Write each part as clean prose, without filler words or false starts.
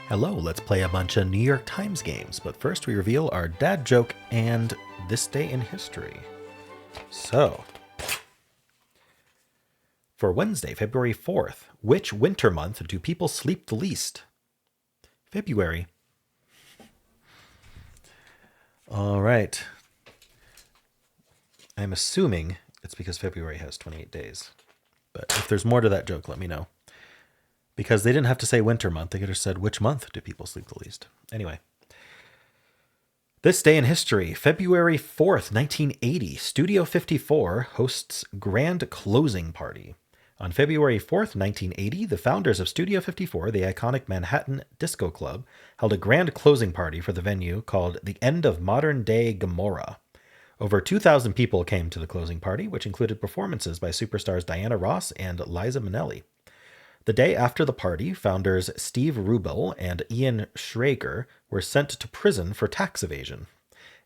Hello, let's play a bunch of New York Times games, but first we reveal our dad joke and this day in history. So, for Wednesday, February 4th, which winter month do people sleep the least? February. All right. I'm assuming it's because February has 28 days. But if there's more to that joke, let me know. Because they didn't have to say winter month, they could have said which month do people sleep the least. Anyway. This day in history, February 4th, 1980, Studio 54 hosts Grand Closing Party. On February 4th, 1980, the founders of Studio 54, the iconic Manhattan disco club, held a grand closing party for the venue called The End of Modern Day Gomorrah. Over 2,000 people came to the closing party, which included performances by superstars Diana Ross and Liza Minnelli. The day after the party, founders Steve Rubel and Ian Schrager were sent to prison for tax evasion.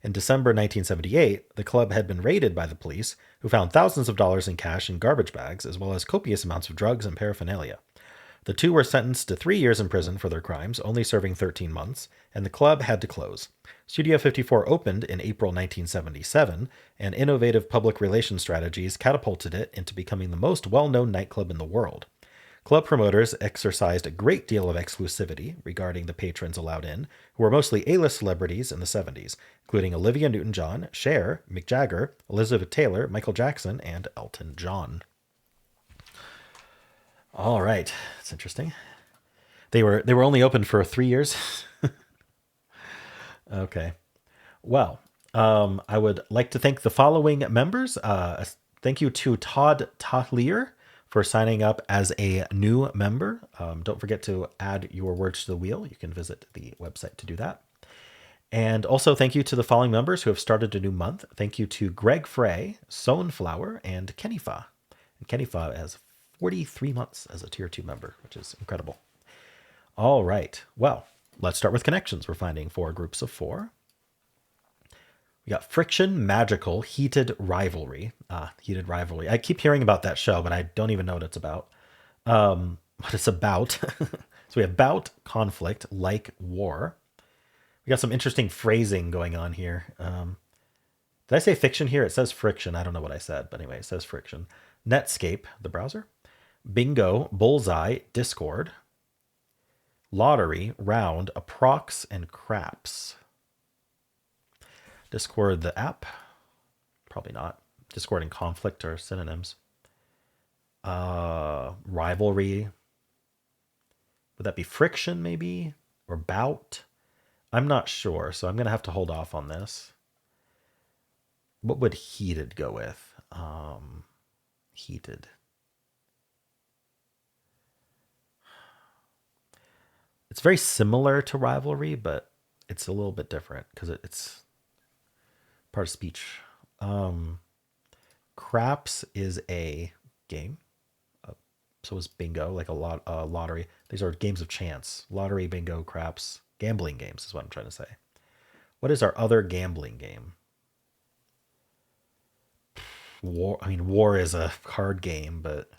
In December 1978, the club had been raided by the police, who found thousands of dollars in cash in garbage bags, as well as copious amounts of drugs and paraphernalia. The two were sentenced to 3 years in prison for their crimes, only serving 13 months, and the club had to close. Studio 54 opened in April 1977, and innovative public relations strategies catapulted it into becoming the most well-known nightclub in the world. Club promoters exercised a great deal of exclusivity regarding the patrons allowed in, who were mostly A-list celebrities in the 70s, including Olivia Newton-John, Cher, Mick Jagger, Elizabeth Taylor, Michael Jackson, and Elton John. All right, that's interesting. They were only open for 3 years. Okay. Well, I would like to thank the following members. Thank you to Todd Tahlier for signing up as a new member. Don't forget to add your words to the wheel. You can visit the website to do that. And also thank you to the following members who have started a new month. Thank you to Greg Frey, Sownflower, and Kennyfa. And Kennyfa has 43 months as a tier 2 member, which is incredible. All right. Well, let's start with connections. We're finding 4 groups of 4. We got Friction, Magical, Heated Rivalry. Heated Rivalry. I keep hearing about that show, but I don't even know what it's about. What it's about. So we have bout, conflict, like war. We got some interesting phrasing going on here. Did I say fiction here? It says friction. I don't know what I said, but anyway, it says friction. Netscape, the browser. Bingo, Bullseye, Discord. Lottery, Round, Approx, and Craps. Discord, the app? Probably not. Discord and conflict are synonyms. Rivalry. Would that be friction, maybe? Or bout? I'm not sure, so I'm going to have to hold off on this. What would heated go with? Heated. It's very similar to rivalry, but it's a little bit different because it's part of speech. Craps is a game. So is bingo, like a lottery. These are games of chance. Lottery, bingo, craps, gambling games is what I'm trying to say. What is our other gambling game? War. I mean, war is a card game, but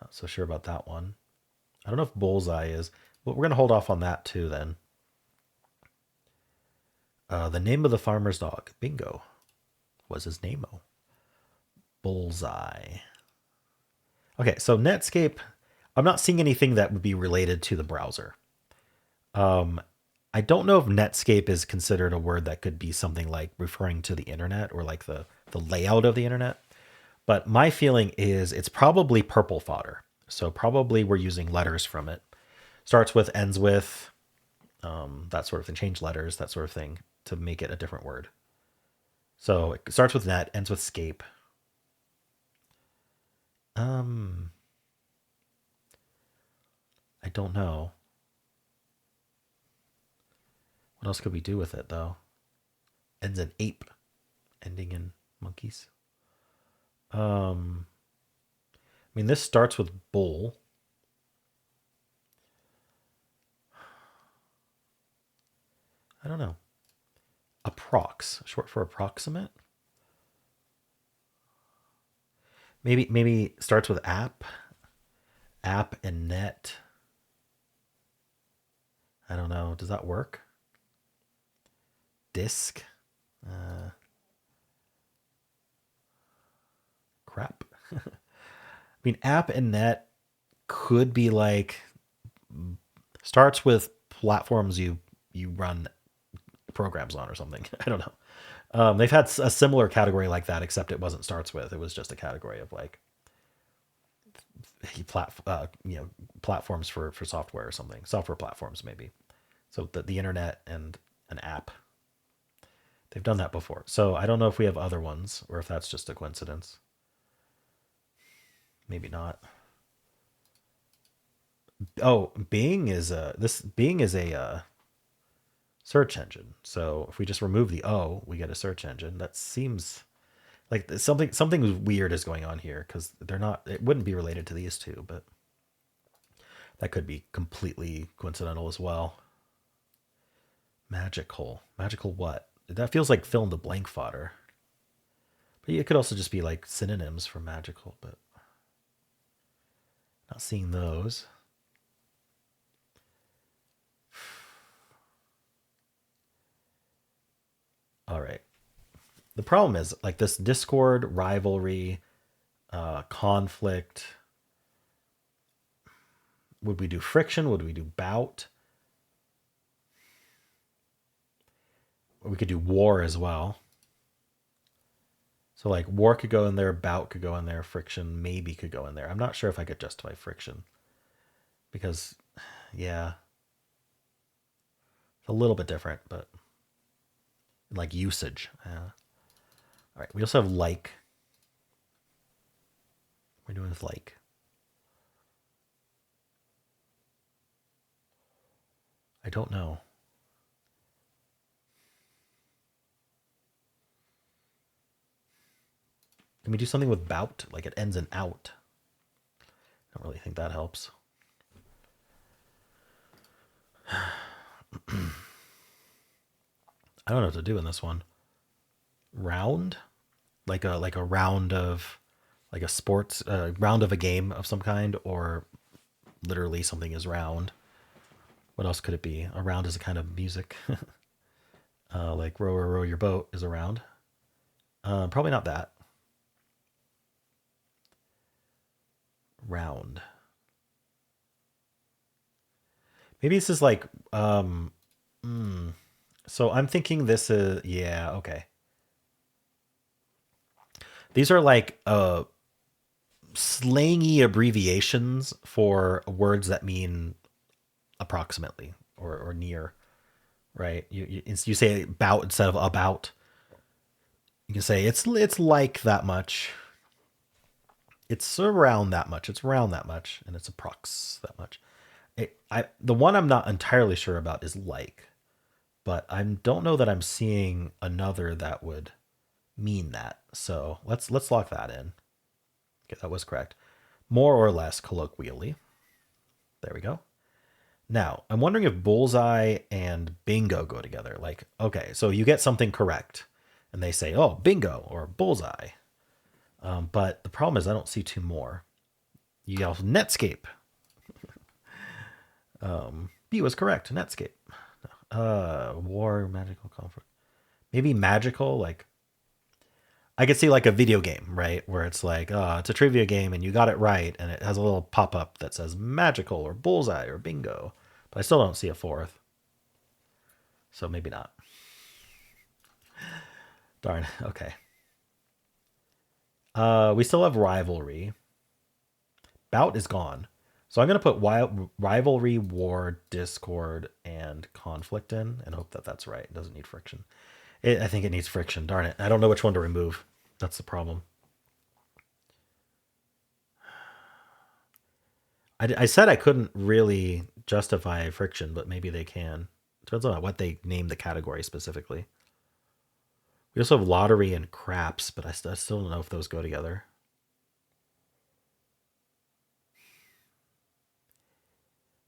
not so sure about that one. I don't know if Bullseye is. But we're going to hold off on that too then. The name of the farmer's dog, Bingo, was his name-o. Bullseye. Okay, so Netscape, I'm not seeing anything that would be related to the browser. I don't know if Netscape is considered a word that could be something like referring to the internet or like the layout of the internet. But my feeling is it's probably purple fodder. So probably we're using letters from it. Starts with, ends with, that sort of thing. Change letters, that sort of thing, to make it a different word. So it starts with net, ends with scape. I don't know. What else could we do with it, though? Ends in ape, ending in monkeys. I mean, this starts with bull. I don't know. Approx, short for approximate. Maybe starts with app and net. I don't know. Does that work? Disc? Crap. I mean, app and net could be like starts with platforms you run programs on or something. I don't know. They've had a similar category like that, except it wasn't starts with. It was just a category of like platforms for software or something. Software platforms maybe. So the internet and an app. They've done that before. So I don't know if we have other ones or if that's just a coincidence. Maybe not. Oh, Bing is a search engine. So if we just remove the O, we get a search engine. That seems like something weird is going on here because they're not. It wouldn't be related to these two, but that could be completely coincidental as well. Magical what? That feels like fill in the blank fodder. But it could also just be like synonyms for magical, but not seeing those. All right. The problem is like this discord, rivalry, conflict. Would we do friction? Would we do bout? We could do war as well. So like war could go in there, bout could go in there, friction maybe could go in there. I'm not sure if I could justify friction because, yeah, it's a little bit different, but like usage. Yeah. All right. We also have like. We're doing with like. I don't know. Can we do something with bout? Like it ends in out. I don't really think that helps. I don't know what to do in this one. Round? Like a round of like a sports round of a game of some kind, or literally something is round. What else could it be? A round is a kind of music. Like row, row, row your boat is a round. Probably not that. Round. Maybe this is like so I'm thinking this is, yeah, okay. These are like slangy abbreviations for words that mean approximately or near, right? You say about instead of about. You can say it's like that much. It's around that much. It's around that much, and it's approx that much. The one I'm not entirely sure about is like, but I don't know that I'm seeing another that would mean that. So let's lock that in. Okay, that was correct. More or less colloquially. There we go. Now, I'm wondering if bullseye and bingo go together. Like, okay, so you get something correct, and they say, oh, bingo or bullseye. But the problem is I don't see two more. You have Netscape. B was correct. Netscape. War, magical, conflict. Maybe magical, like I could see like a video game, right? Where it's like, oh, it's a trivia game and you got it right, and it has a little pop up that says magical or bullseye or bingo. But I still don't see a fourth. So maybe not. Darn. Okay. We still have rivalry. Bout is gone. So I'm going to put rivalry, war, discord, and conflict in and hope that that's right. It doesn't need friction. I think it needs friction. Darn it. I don't know which one to remove. That's the problem. I said I couldn't really justify friction, but maybe they can. Depends on what they name the category specifically. We also have lottery and craps, but I still don't know if those go together.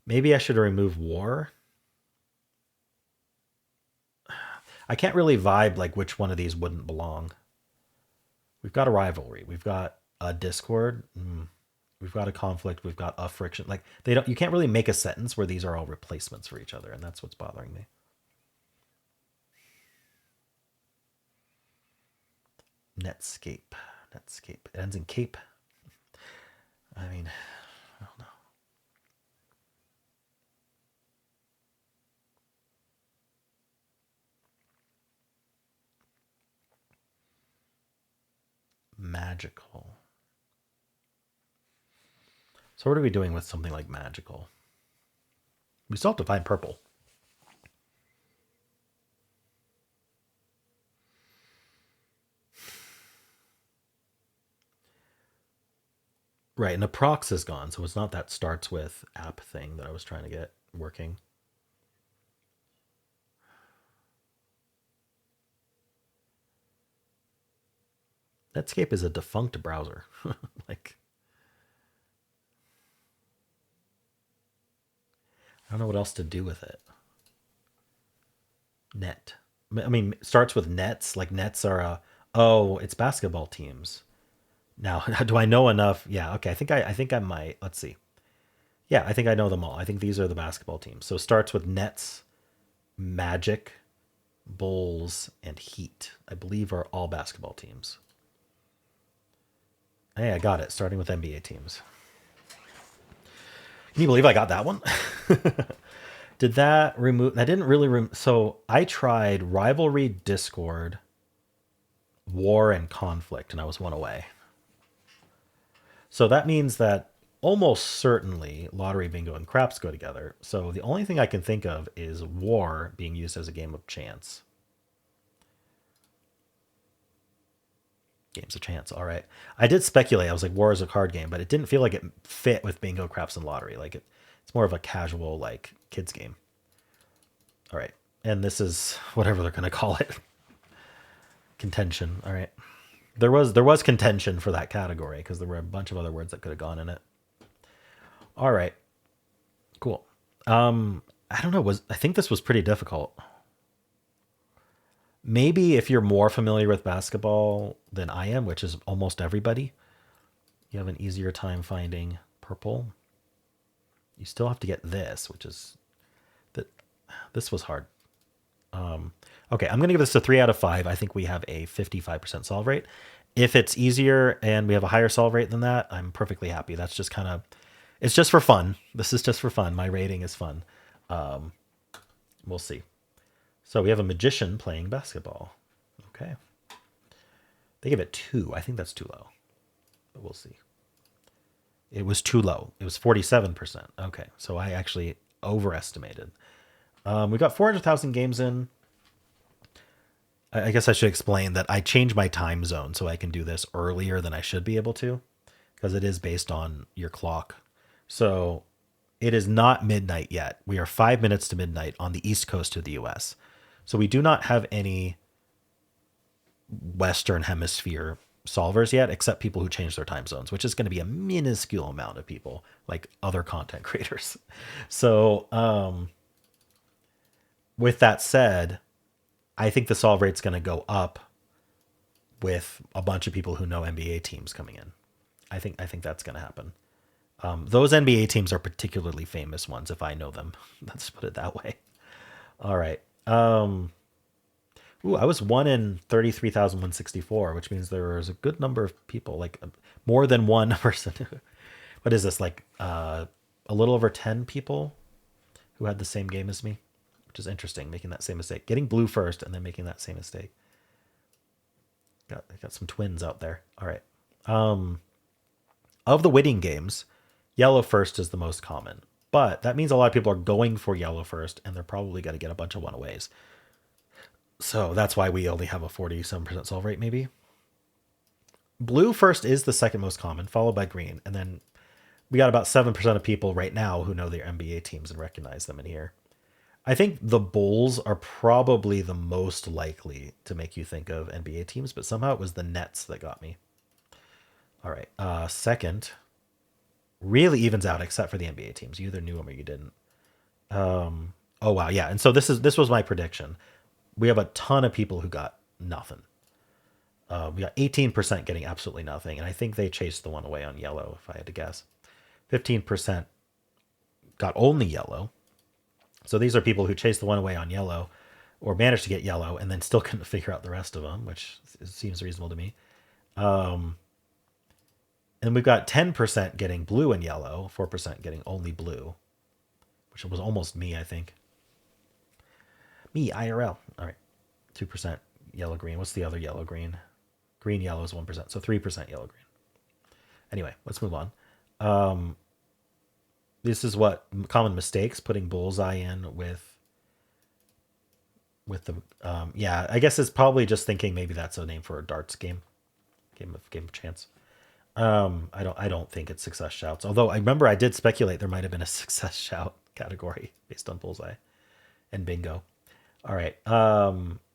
Maybe I should remove war. I can't really vibe like which one of these wouldn't belong. We've got a rivalry. We've got a discord. We've got a conflict. We've got a friction. Like they don't. You can't really make a sentence where these are all replacements for each other, and that's what's bothering me. Netscape. Netscape. It ends in cape. I mean, I don't know. Magical. So what are we doing with something like magical? We still have to find purple. Right, and the prox is gone, so it's not that starts with app thing that I was trying to get working. Netscape is a defunct browser. Like, I don't know what else to do with it. Net. I mean, it starts with nets. Like nets are oh, it's basketball teams. Now, do I know enough? Yeah, okay. I think I might. Let's see. Yeah, I think I know them all. I think these are the basketball teams. So it starts with Nets, Magic, Bulls, and Heat. I believe are all basketball teams. Hey, I got it. Starting with NBA teams. Can you believe I got that one? Did that remove? That didn't really remove. So I tried Rivalry, Discord, War, and Conflict, and I was one away. So that means that almost certainly lottery, bingo, and craps go together. So the only thing I can think of is war being used as a game of chance. Games of chance. All right. I did speculate. I was like, war is a card game, but it didn't feel like it fit with bingo, craps, and lottery. Like it's more of a casual, like kids game. All right. And this is whatever they're going to call it. Contention. All right. There was contention for that category because there were a bunch of other words that could have gone in it. All right. Cool. I don't know. I think this was pretty difficult. Maybe if you're more familiar with basketball than I am, which is almost everybody, you have an easier time finding purple. You still have to get this, which is that this was hard. Okay, I'm gonna give this a 3 out of 5. I think we have a 55% solve rate. If it's easier and we have a higher solve rate than that, I'm perfectly happy. That's just kind of, it's just for fun. This is just for fun. My rating is fun. We'll see. So we have a magician playing basketball. Okay. They give it 2. I think that's too low, but we'll see. It was too low. It was 47%. Okay, so I actually overestimated. We got 400,000 games in. I guess I should explain that I changed my time zone so I can do this earlier than I should be able to because it is based on your clock. So it is not midnight yet. We are 5 minutes to midnight on the east coast of the US. So we do not have any Western hemisphere solvers yet, except people who change their time zones, which is going to be a minuscule amount of people, like other content creators. So with that said, I think the solve rate's going to go up with a bunch of people who know NBA teams coming in. I think that's going to happen. Those NBA teams are particularly famous ones if I know them. Let's put it that way. All right. Ooh, I was 1 in 33,164, which means there was a good number of people, like more than one person. What is this? Like a little over 10 people who had the same game as me, which is interesting, making that same mistake. Getting blue first and then making that same mistake. Got some twins out there. All right. Of the winning games, yellow first is the most common. But that means a lot of people are going for yellow first, and they're probably going to get a bunch of one-aways. So that's why we only have a 47% solve rate, maybe. Blue first is the second most common, followed by green. And then we got about 7% of people right now who know their NBA teams and recognize them in here. I think the Bulls are probably the most likely to make you think of NBA teams, but somehow it was the Nets that got me. All right. Second, really evens out except for the NBA teams. You either knew them or you didn't. Oh, wow. Yeah. And so this was my prediction. We have a ton of people who got nothing. We got 18% getting absolutely nothing. And I think they chased the one away on yellow, if I had to guess. 15% got only yellow. So these are people who chased the one away on yellow or managed to get yellow and then still couldn't figure out the rest of them, which seems reasonable to me. And we've got 10% getting blue and yellow, 4% getting only blue, which was almost me, I think. Me, IRL. All right. 2% yellow green. What's the other yellow green? Green yellow is 1%. So 3% yellow green. Anyway, let's move on. This is what common mistakes, putting bullseye in with the yeah, I guess it's probably just thinking maybe that's a name for a darts game of chance. I don't think it's success shouts, although I remember I did speculate there might have been a success shout category based on bullseye and bingo. All right.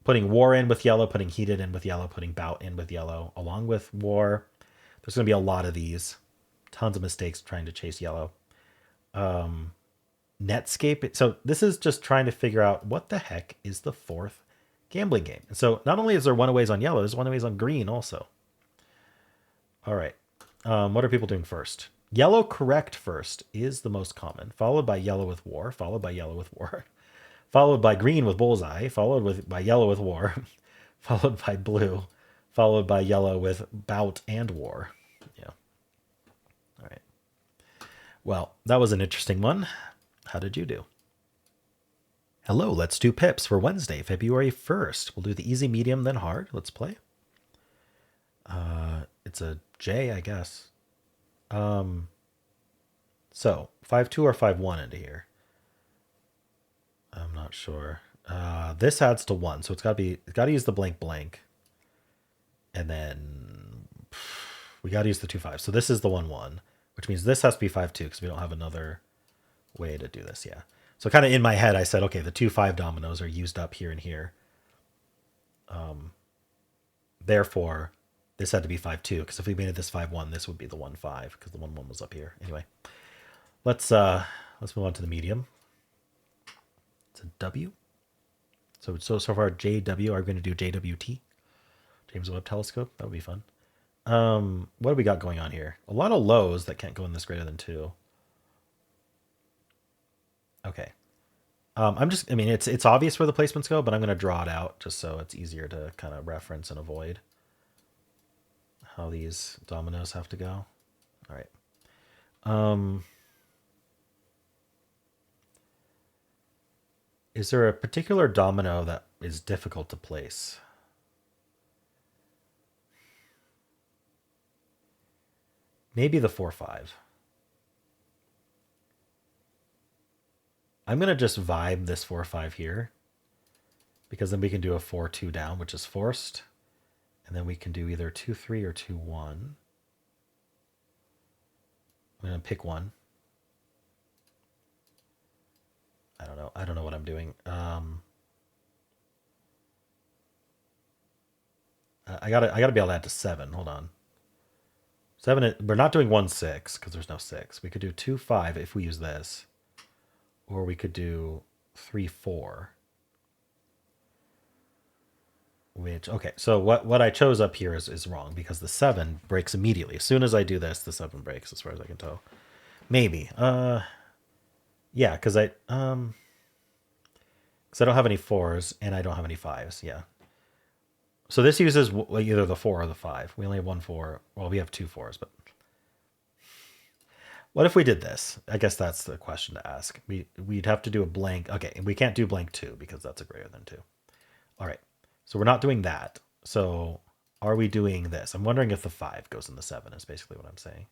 Putting war in with yellow, putting heated in with yellow, putting bout in with yellow along with war. There's going to be a lot of these, tons of mistakes trying to chase yellow. Netscape. So this is just trying to figure out what the heck is the fourth gambling game. And so not only is there one-aways on yellow, there's one-aways on green also. All right. What are people doing first? Yellow correct first is the most common, followed by yellow with war, followed by yellow with war, followed by green with bullseye, followed by yellow with war, followed by blue, followed by yellow with bout and war. Yeah. All right. Well, that was an interesting one. How did you do? Hello, let's do pips for Wednesday, February 1st. We'll do the easy, medium, then hard. Let's play. It's a J, I guess. So 5-2 or 5-1 into here. I'm not sure. This adds to 1, so it's got to use the blank blank. And then we got to use the 2-5. So this is the 1-1, which means this has to be 5-2 because we don't have another way to do this. Yeah. So kind of in my head, I said, okay, the 2-5 dominoes are used up here and here. Therefore, this had to be 5-2 because if we made it this 5-1, this would be the 1-5 because the 1-1 was up here. Anyway, let's move on to the medium. It's a W. So far JW. Are we going to do JWT? James Webb Telescope. That would be fun. What do we got going on here? A lot of lows that can't go in this greater than 2. Okay. It's obvious where the placements go, but I'm going to draw it out just so it's easier to kind of reference and avoid how these dominoes have to go. All right. Is there a particular domino that is difficult to place? Maybe the 4-5. I'm going to just vibe this 4-5 here because then we can do a 4-2 down, which is forced. And then we can do either 2-3 or 2-1. I'm going to pick one. I don't know what I'm doing. I gotta be able to add to 7. Hold on. 7. We're not doing 1-6 because there's no 6. We could do 2-5 if we use this, or we could do 3-4. Which, okay, so what I chose up here is wrong because the 7 breaks immediately. As soon as I do this, the 7 breaks as far as I can tell. Maybe. Yeah, because I don't have any 4s and I don't have any 5s. Yeah. So this uses either the 4 or the 5. We only have 1 4. Well, we have 2 4s, but what if we did this? I guess that's the question to ask. We'd have to do a blank. Okay, we can't do blank 2 because that's a greater than 2. All right. So we're not doing that. So are we doing this? I'm wondering if the 5 goes in the 7 is basically what I'm saying.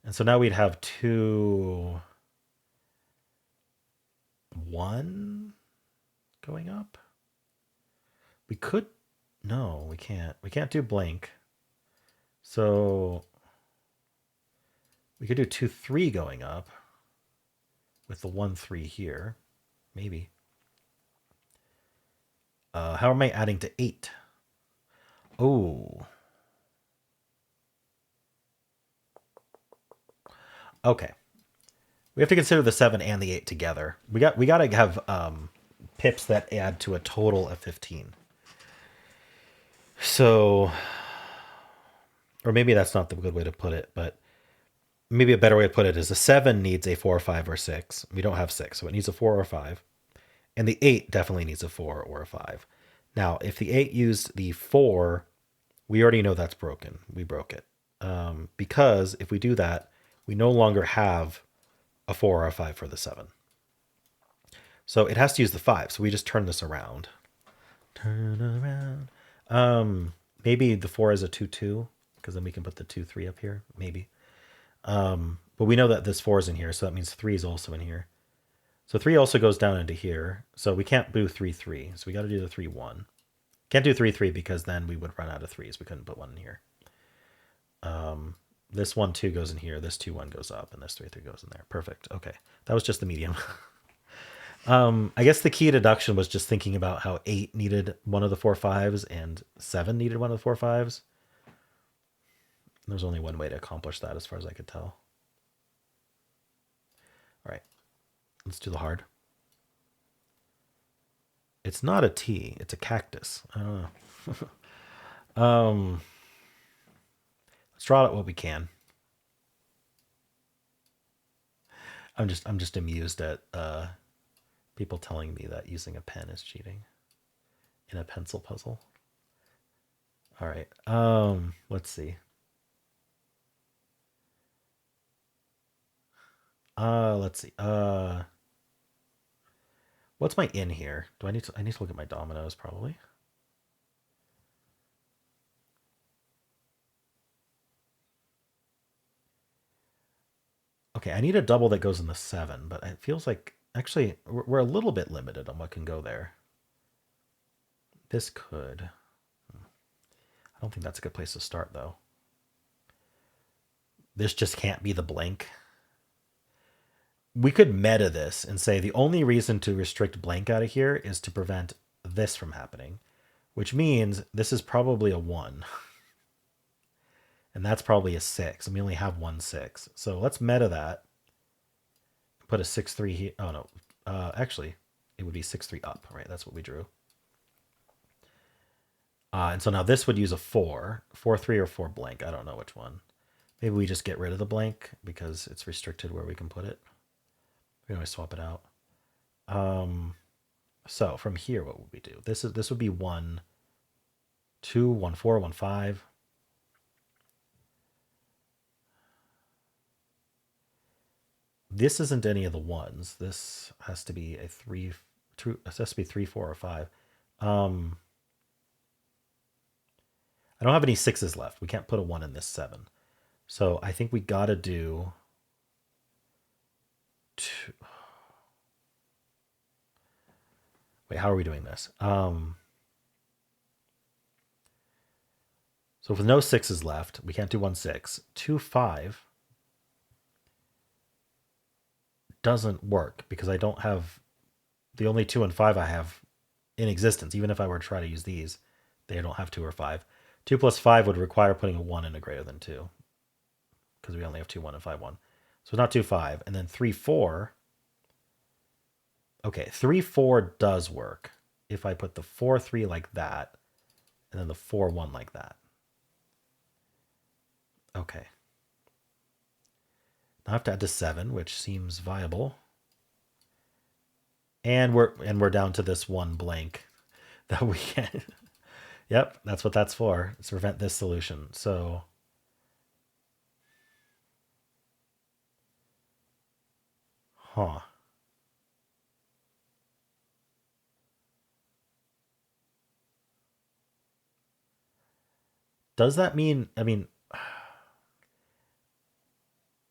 And so now we'd have 2, 1 going up. We could, no, we can't. We can't do blank. So we could do 2-3 going up with the 1-3 here. Maybe. How am I adding to 8? Oh. Okay. We have to consider the 7 and the 8 together. We got to have pips that add to a total of 15. So, or maybe that's not the good way to put it, but maybe a better way to put it is a 7 needs a 4, 5, or 6. We don't have 6, so it needs a 4 or 5. And the 8 definitely needs a 4 or a 5. Now, if the 8 used the 4, we already know that's broken. We broke it. Because if we do that, we no longer have a 4 or a 5 for the 7. So it has to use the 5. So we just turn this around. Turn around. Maybe the 4 is a 2, 2, because then we can put the 2, 3 up here. Maybe. But we know that this 4 is in here, so that means 3 is also in here. So 3 also goes down into here. So we can't do 3, 3. So we got to do the 3, 1. Can't do 3, 3 because then we would run out of 3s. We couldn't put 1 in here. This 1, 2 goes in here. This 2, 1 goes up. And this 3, 3 goes in there. Perfect. Okay. That was just the medium. I guess the key deduction was just thinking about how 8 needed one of the 4 5s and 7 needed one of the 4 5s. There's only one way to accomplish that as far as I could tell. All right. Let's do the hard. It's not a T. It's a cactus. I don't know. Let's draw out what we can. I'm just amused at people telling me that using a pen is cheating in a pencil puzzle. All right. Let's see. Let's see. What's my in here? I need to look at my dominoes probably. Okay, I need a double that goes in the 7, but it feels like actually we're a little bit limited on what can go there. This could. I don't think that's a good place to start though. This just can't be the blank. We could meta this and say the only reason to restrict blank out of here is to prevent this from happening, which means this is probably a 1. And that's probably a 6. And we only have 1 6. So let's meta that. Put a 6 3 here. Oh no. Actually, it would be 6 3 up, right? That's what we drew. And so now this would use a 4. 4 3 or 4 blank. I don't know which one. Maybe we just get rid of the blank because it's restricted where we can put it. We can always swap it out. So from here, what would we do? This would be 1 2 1 4 1 5. This isn't any of the 1s. This has to be a 3. It has to be 3 4 or 5. I don't have any 6s left. We can't put a 1 in this 7. So I think we got to do 2. Wait, how are we doing this? So with no 6s left, we can't do 1 6. 2 5 doesn't work because I don't have the only 2 and 5 I have in existence. Even if I were to try to use these, they don't have 2 or 5. 2 plus 5 would require putting a 1 in a greater than 2 because we only have 2 1 and 5 1. So not 2 5. And then 3 4. Okay, 3 4 does work if I put the 4 3 like that and then the 4 1 like that. Okay. Now I have to add to 7, which seems viable. And we're down to this 1 blank that we can. Yep, that's what that's for. It's to prevent this solution. So does that mean, I mean,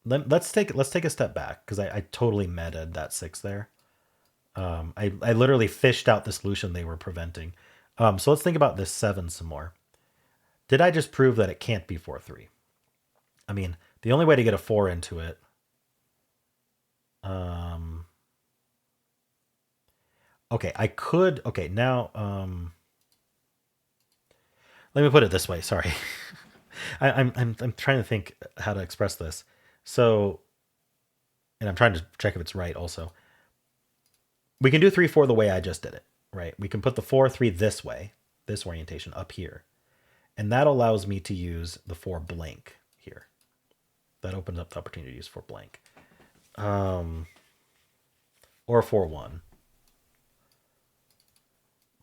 let's take a step back because I totally meted that 6 there. I literally fished out the solution they were preventing. So let's think about this 7 some more. Did I just prove that it can't be 4 3? I mean, the only way to get a 4 into it. Okay, I could. Okay, now let me put it this way. Sorry, I'm trying to think how to express this. So, and I'm trying to check if it's right. Also, we can do 3 4 the way I just did it. Right? We can put the 4 3 this way, this orientation up here, and that allows me to use the 4 blank here. That opens up the opportunities for blank. Or 4-1.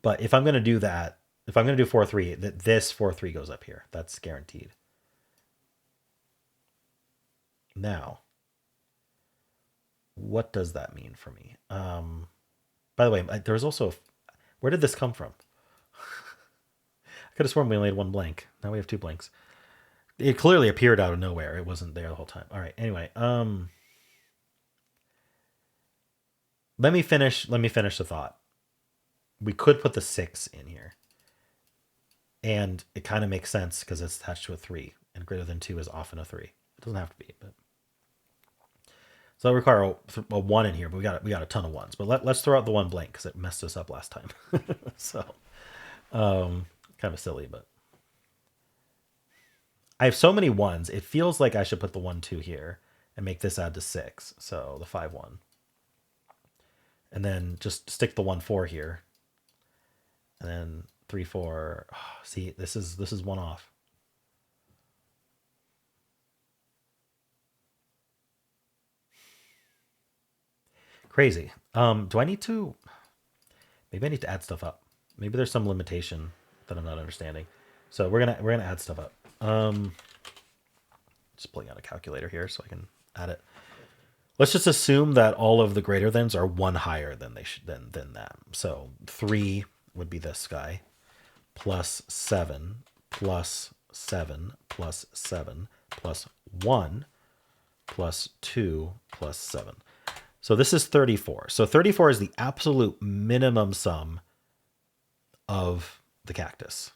But if I'm going to do that, if I'm going to do 4-3, this 4-3 goes up here. That's guaranteed. Now, what does that mean for me? By the way, there was also... Where did this come from? I could have sworn we only had one blank. Now we have 2 blanks. It clearly appeared out of nowhere. It wasn't there the whole time. All right. Anyway, let me finish the thought. We could put the 6 in here. And it kind of makes sense because it's attached to a 3. And greater than 2 is often a 3. It doesn't have to be, but... So that'll require a 1 in here, but we got a ton of 1s. But let's throw out the 1 blank because it messed us up last time. So, kind of silly, but... I have so many 1s, it feels like I should put the 1-2 here and make this add to 6. So the 5-1. And then just stick the 1-4 here. And then 3-4. Oh, see, this is 1 off. Crazy. Do I need to... Maybe I need to add stuff up. Maybe there's some limitation that I'm not understanding. So we're gonna add stuff up. Just pulling out a calculator here so I can add it. Let's just assume that all of the greater thans are 1 higher than than that. So 3 would be this guy, plus 7, plus 7, plus 7, plus 1, plus 2, plus 7. So this is 34. So 34 is the absolute minimum sum of the cactus.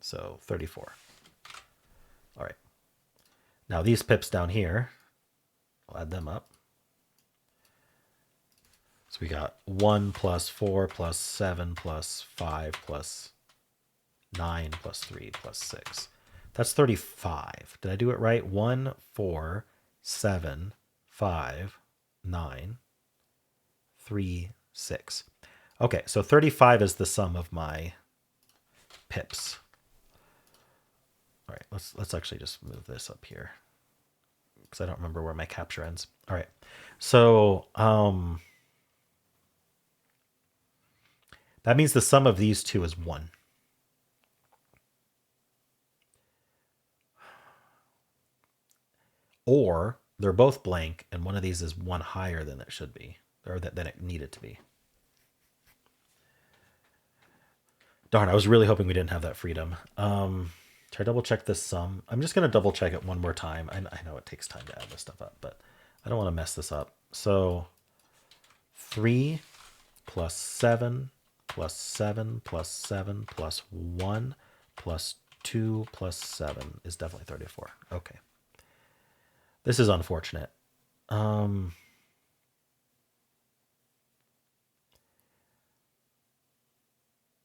So 34. All right. Now these pips down here, I'll add them up. So we got 1 plus 4 plus 7 plus 5 plus 9 plus 3 plus 6. That's 35. Did I do it right? 1, 4, 7, 5, 9, 3, 6. Okay, so 35 is the sum of my pips. All right, let's actually just move this up here because I don't remember where my capture ends. All right, so that means the sum of these two is 1. Or they're both blank, and one of these is 1 higher than it should be, or than it needed to be. Darn, I was really hoping we didn't have that freedom. Should I double check this sum? I'm just going to double check it one more time. I know it takes time to add this stuff up, but I don't want to mess this up. So 3 plus 7 plus 7 plus 7 plus 1 plus 2 plus 7 is definitely 34. Okay. This is unfortunate.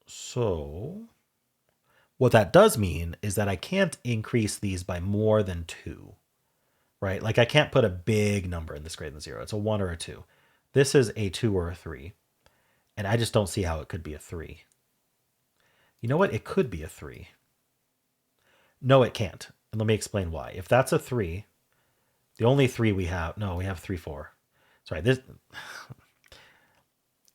So what that does mean is that I can't increase these by more than 2, right? Like I can't put a big number in this greater than 0. It's a 1 or a 2. This is a 2 or a 3. And I just don't see how it could be a 3. You know what? It could be a 3. No, it can't. And let me explain why. If that's a 3, the only 3 we have... No, we have 3, 4. Sorry, this...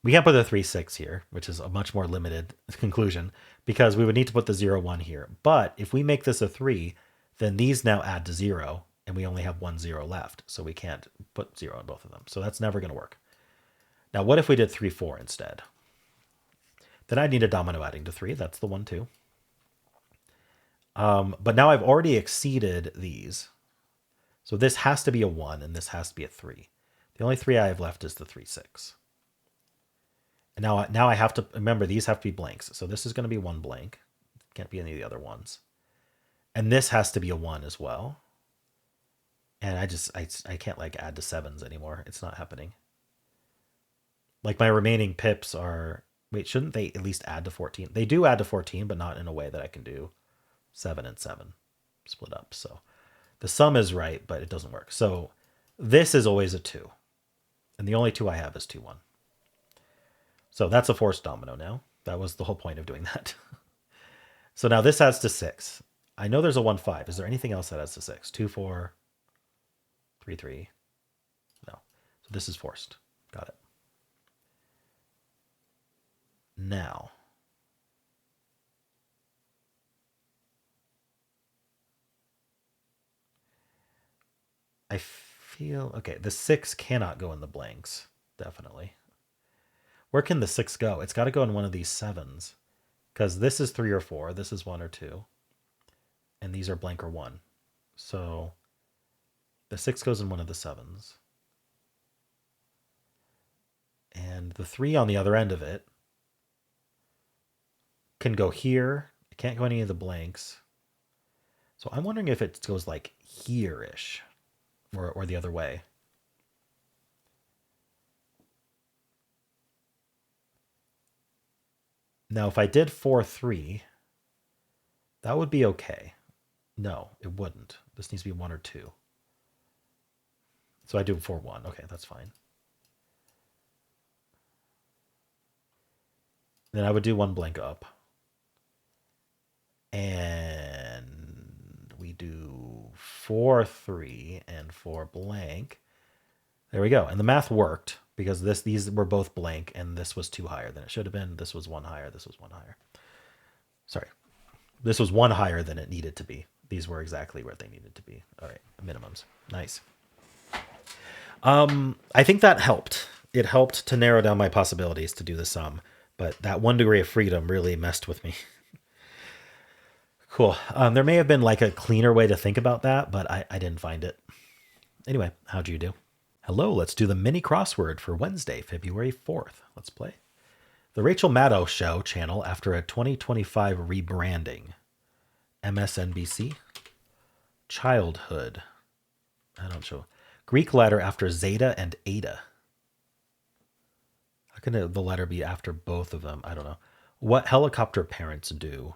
We can't put the 3, 6 here, which is a much more limited conclusion, because we would need to put the 0, 1 here. But if we make this a 3, then these now add to 0, and we only have 1 0 left, so we can't put 0 on both of them. So that's never going to work. Now, what if we did 3, 4 instead? Then I'd need a domino adding to 3. That's the 1, 2. But now I've already exceeded these. So this has to be a 1, and this has to be a 3. The only 3 I have left is the 3, 6. And now I have to remember these have to be blanks. So this is going to be 1 blank. Can't be any of the other ones. And this has to be a 1 as well. And I can't like add to 7s anymore. It's not happening. Like my remaining pips are... Wait, shouldn't they at least add to 14? They do add to 14, but not in a way that I can do 7 and 7 split up. So the sum is right, but it doesn't work. So this is always a 2. And the only 2 I have is 2, 1. So that's a forced domino now. That was the whole point of doing that. So now this adds to 6. I know there's a 1, 5. Is there anything else that adds to 6? 2, 4. 3, 3. No. So this is forced. Got it. Now. I feel... Okay, the 6 cannot go in the blanks. Definitely. Where can the 6 go? It's got to go in one of these 7s. Because this is 3 or 4. This is 1 or 2. And these are blank or 1. So the 6 goes in one of the 7s. And the 3 on the other end of it can go here. It can't go any of the blanks. So I'm wondering if it goes like here-ish or the other way. Now, if I did 4, 3, that would be okay. No, it wouldn't. This needs to be 1 or 2. So I do 4, 1. Okay, that's fine. Then I would do 1 blank up. And we do 4, 3, and 4 blank. There we go. And the math worked because these were both blank and this was 2 higher than it should have been. This was 1 higher. This was 1 higher. Sorry. This was 1 higher than it needed to be. These were exactly where they needed to be. All right. Minimums. Nice. I think that helped. It helped to narrow down my possibilities to do the sum. But that 1 degree of freedom really messed with me. Cool. There may have been like a cleaner way to think about that, but I didn't find it. Anyway, how'd you do? Hello, let's do the mini crossword for Wednesday, February 4th. Let's play. The Rachel Maddow Show channel after a 2025 rebranding. MSNBC. Childhood. I don't show. Greek letter after Zeta and Eta. How can the letter be after both of them? I don't know. What helicopter parents do.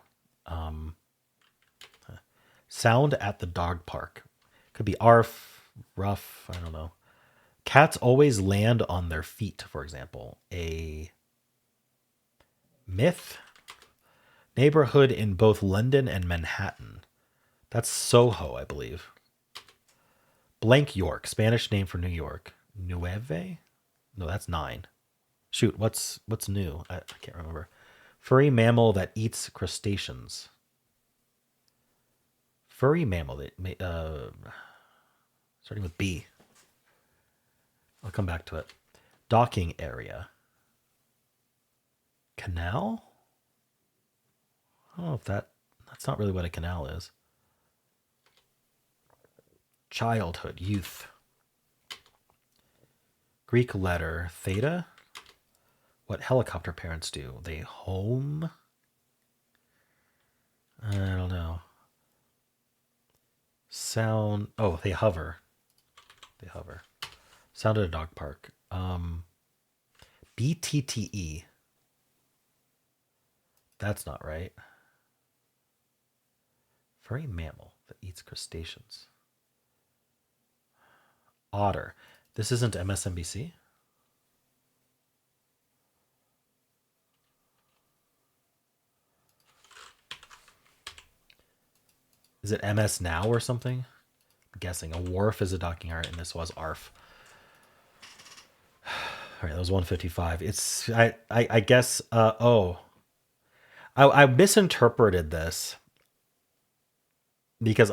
Sound at the dog park. Could be arf, rough, I don't know. Cats always land on their feet, for example. A myth. Neighborhood in both London and Manhattan. That's Soho, I believe. Blank York, Spanish name for New York. Nueve? No, that's 9. Shoot, what's new? I can't remember. Furry mammal that eats crustaceans. Furry mammal that starting with B. I'll come back to it. Docking area. Canal? I don't know if that's not really what a canal is. Childhood, youth. Greek letter, theta. What helicopter parents do? They home? I don't know. Sound. Oh, they hover. They hover. Sound at a dog park. BTTE. That's not right. Furry mammal that eats crustaceans. Otter. This isn't MSNBC? Is it MS Now or something? I'm guessing. A wharf is a docking yard, and this was ARF. All right, that was 155. It's I guess I misinterpreted this because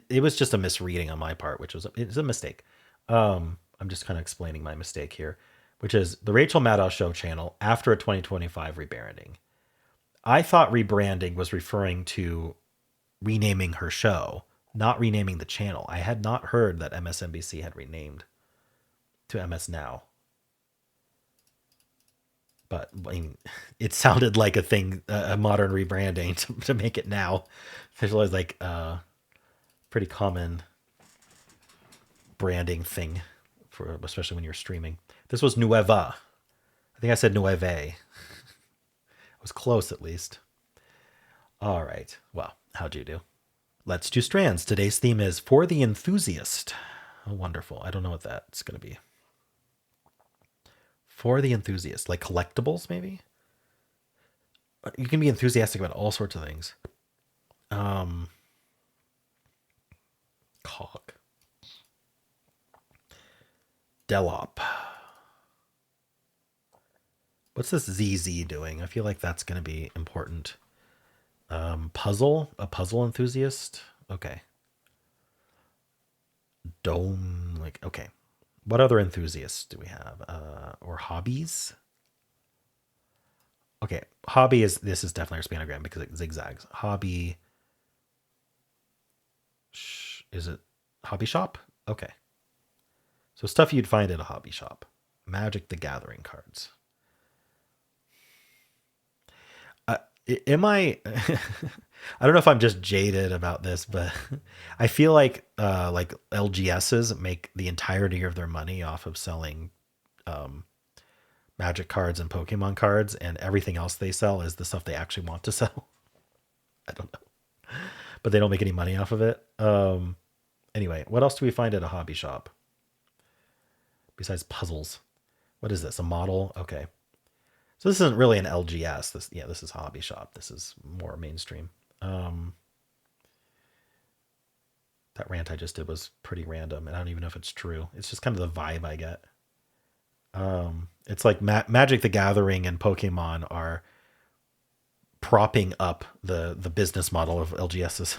it was just a misreading on my part, which was it's a mistake. I'm just kind of explaining my mistake here, which is the Rachel Maddow Show channel after a 2025 rebranding. I thought rebranding was referring to renaming her show, not renaming the channel. I had not heard that MSNBC had renamed to MS Now. But I mean, it sounded like a thing, a modern rebranding to make it now. There's always like a pretty common branding thing, for especially when you're streaming. This was Nueva. I think I said Nueve. I was close at least. All right. Well, how'd you do? Let's do Strands. Today's theme is For the Enthusiast. Oh, wonderful. I don't know what that's going to be. For the enthusiast, like collectibles, maybe? You can be enthusiastic about all sorts of things. Cock. Delop. What's this ZZ doing? I feel like that's going to be important. Puzzle? A puzzle enthusiast? Okay. Dome? Like, okay. What other enthusiasts do we have? Or hobbies? Okay. Hobby is, this is definitely our spanogram because it zigzags. Hobby. Is it hobby shop? Okay. So stuff you'd find at a hobby shop. Magic the Gathering cards. Am I? I don't know if I'm just jaded about this, but I feel like LGSs make the entirety of their money off of selling Magic cards and Pokemon cards, and everything else they sell is the stuff they actually want to sell. I don't know, but they don't make any money off of it. Anyway, what else do we find at a hobby shop besides puzzles? What is this? A model? Okay. So this isn't really an LGS. This is hobby shop. This is more mainstream. That rant I just did was pretty random, and I don't even know if it's true. It's just kind of the vibe I get. It's like Magic the Gathering and Pokemon are propping up the business model of LGSs.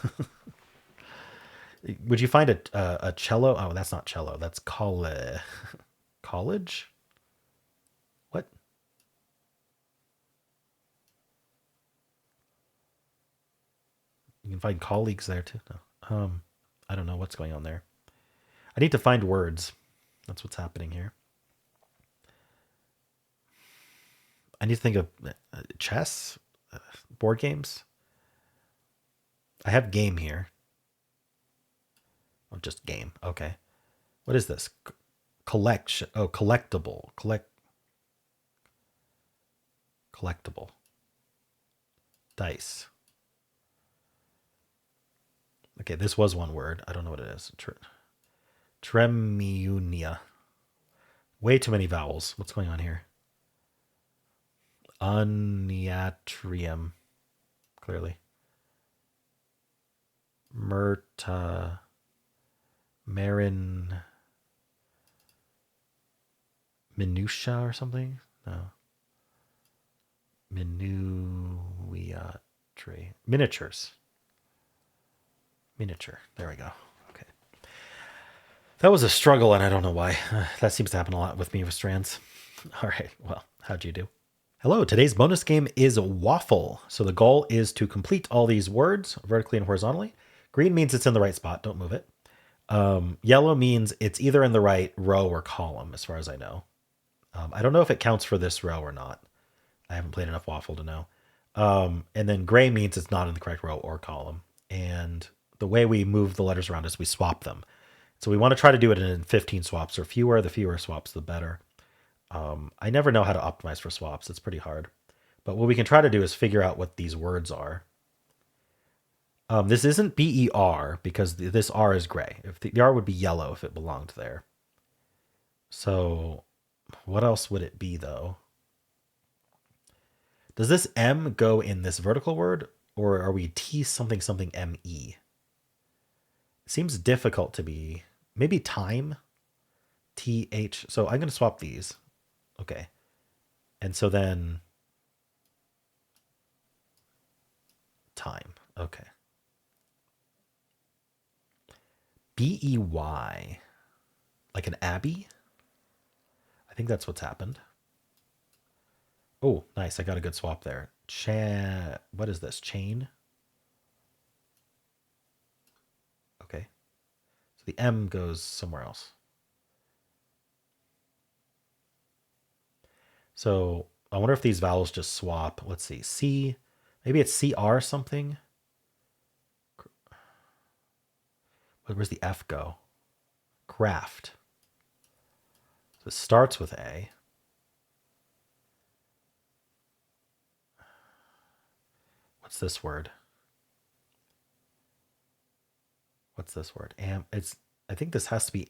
Would you find a cello? Oh, that's not cello. That's college. What? You can find colleagues there too. No. I don't know what's going on there. I need to find words. That's what's happening here. I need to think of chess, board games. I have game here. Oh, just game. Okay. What is this? Collection. Oh, collectible. Collectible. Dice. Okay, this was one word. I don't know what it is. Tremiunia. Way too many vowels. What's going on here? Oniatrium. Clearly. Myrta. Marin. Minutia or something? No. Minuiatre. Miniatures. Miniature. There we go. Okay. That was a struggle, and I don't know why. That seems to happen a lot with me with Strands. All right. Well, how'd you do? Hello. Today's bonus game is Waffle. So the goal is to complete all these words vertically and horizontally. Green means it's in the right spot. Don't move it. Yellow means it's either in the right row or column, as far as I know. I don't know if it counts for this row or not. I haven't played enough Waffle to know. And then gray means it's not in the correct row or column. And the way we move the letters around is we swap them. So we want to try to do it in 15 swaps or fewer. The fewer swaps, the better. I never know how to optimize for swaps. It's pretty hard. But what we can try to do is figure out what these words are. This isn't BER because this R is gray. If the R would be yellow if it belonged there. So what else would it be, though? Does this M go in this vertical word, or are we T something something ME? It seems difficult to be. Maybe time? TH. So I'm going to swap these. Okay. And so then time. Okay. BEY. Like an Abbey? I think that's what's happened. Oh, nice. I got a good swap there. What is this? Chain? Okay. So the M goes somewhere else. So I wonder if these vowels just swap. Let's see. C. Maybe it's CR something. Where's the F go? Craft. So it starts with A. What's this word? What's this word? I think this has to be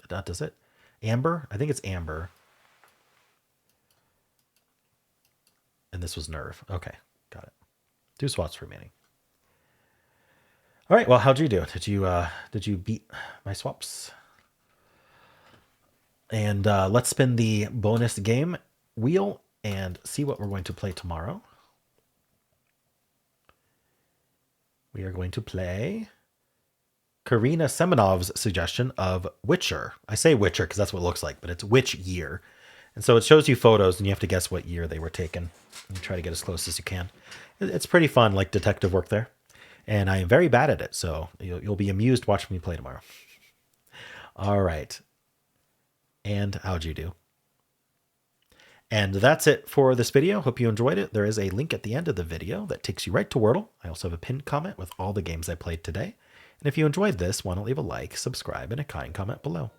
does it? Amber? I think it's amber. And this was nerve. Okay, got it. 2 swaps remaining. All right. Well, how'd you do? Did you beat my swaps? And let's spin the bonus game wheel and see what we're going to play tomorrow. We are going to play Karina Semenov's suggestion of Witcher. I say Witcher because that's what it looks like, but it's which year. And so it shows you photos and you have to guess what year they were taken. And try to get as close as you can. It's pretty fun, like detective work there. And I am very bad at it, so you'll be amused watching me play tomorrow. All right. And how'd you do? And that's it for this video. Hope you enjoyed it. There is a link at the end of the video that takes you right to Wordle. I also have a pinned comment with all the games I played today. And if you enjoyed this, why don't leave a like, subscribe, and a kind comment below.